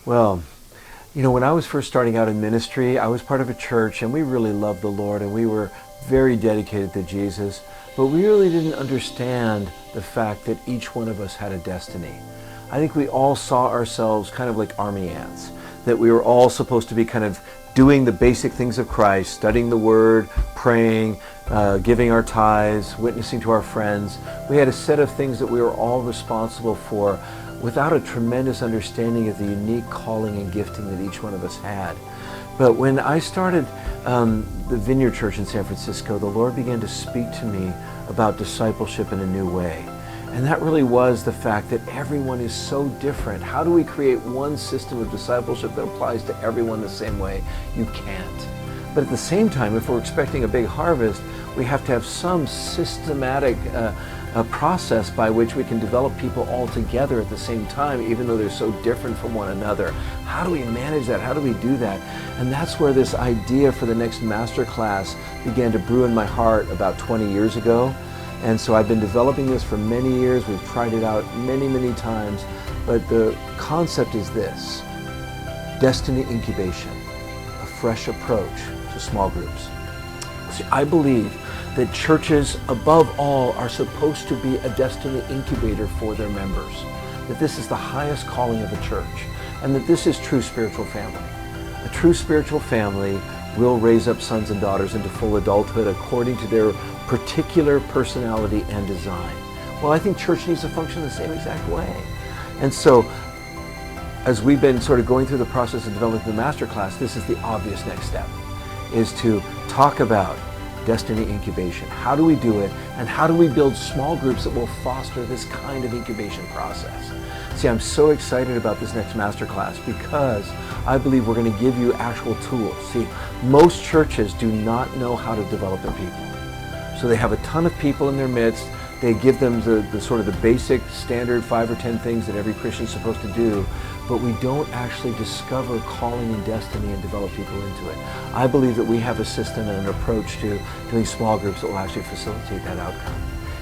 Well, when I was first starting out in ministry, I was part of a church and we really loved the Lord and we were very dedicated to Jesus, but we really didn't understand the fact that each one of us had a destiny. I think we all saw ourselves kind of like army ants, that we were all supposed to be kind of doing the basic things of Christ, studying the Word, praying, giving our tithes, witnessing to our friends. We had a set of things that we were all responsible for without a tremendous understanding of the unique calling and gifting that each one of us had. But when I started the Vineyard Church in San Francisco, the Lord began to speak to me about discipleship in a new way. And that really was the fact that everyone is so different. How do we create one system of discipleship that applies to everyone the same way? You can't. But at the same time, if we're expecting a big harvest, we have to have some systematic process by which we can develop people all together at the same time, even though they're so different from one another. How do we manage that? How do we do that? And that's where this idea for the next MasterClass began to brew in my heart about 20 years ago. And so I've been developing this for many years. We've tried it out many, many times. But the concept is this: destiny incubation, a fresh approach to small groups. See, I believe that churches, above all, are supposed to be a destiny incubator for their members. That this is the highest calling of a church, and that this is true spiritual family. A true spiritual family will raise up sons and daughters into full adulthood according to their particular personality and design. Well, I think church needs to function the same exact way. And so, as we've been sort of going through the process of developing the MasterClass, this is the obvious next step, is to talk about destiny incubation. How do we do it? And how do we build small groups that will foster this kind of incubation process? See, I'm so excited about this next MasterClass because I believe we're going to give you actual tools. See, most churches do not know how to develop their people. So they have a ton of people in their midst. They give them the sort of the basic standard 5 or 10 things that every Christian is supposed to do, but we don't actually discover calling and destiny and develop people into it. I believe that we have a system and an approach to doing small groups that will actually facilitate that outcome.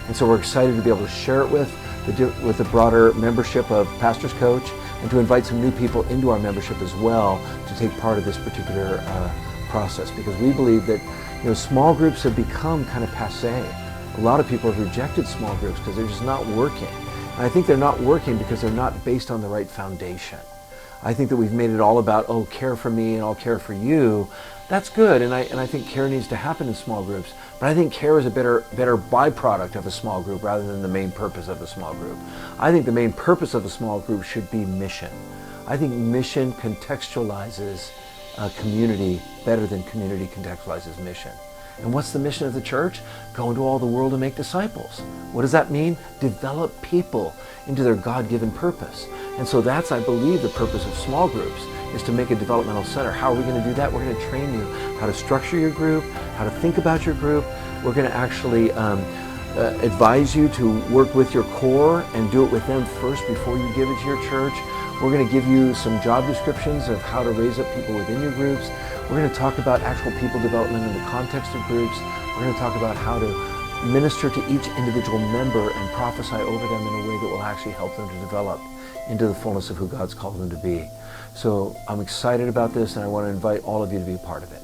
And so we're excited to be able to share it with the broader membership of Pastor's Coach, and to invite some new people into our membership as well to take part of this particular process, because we believe that small groups have become kind of passé. A lot of people have rejected small groups because they're just not working. And I think they're not working because they're not based on the right foundation. I think that we've made it all about, oh, care for me and I'll care for you. That's good, and I think care needs to happen in small groups, but I think care is a better byproduct of a small group rather than the main purpose of a small group. I think the main purpose of a small group should be mission. I think mission contextualizes community better than community contextualizes mission. And what's the mission of the church? Go into all the world and make disciples. What does that mean? Develop people into their God-given purpose. And so that's, I believe, the purpose of small groups, is to make a developmental center. How are we going to do that? We're going to train you how to structure your group, how to think about your group. We're going to actually advise you to work with your core and do it with them first before you give it to your church. We're going to give you some job descriptions of how to raise up people within your groups. We're going to talk about actual people development in the context of groups. We're going to talk about how to minister to each individual member and prophesy over them in a way that will actually help them to develop into the fullness of who God's called them to be. So I'm excited about this, and I want to invite all of you to be a part of it.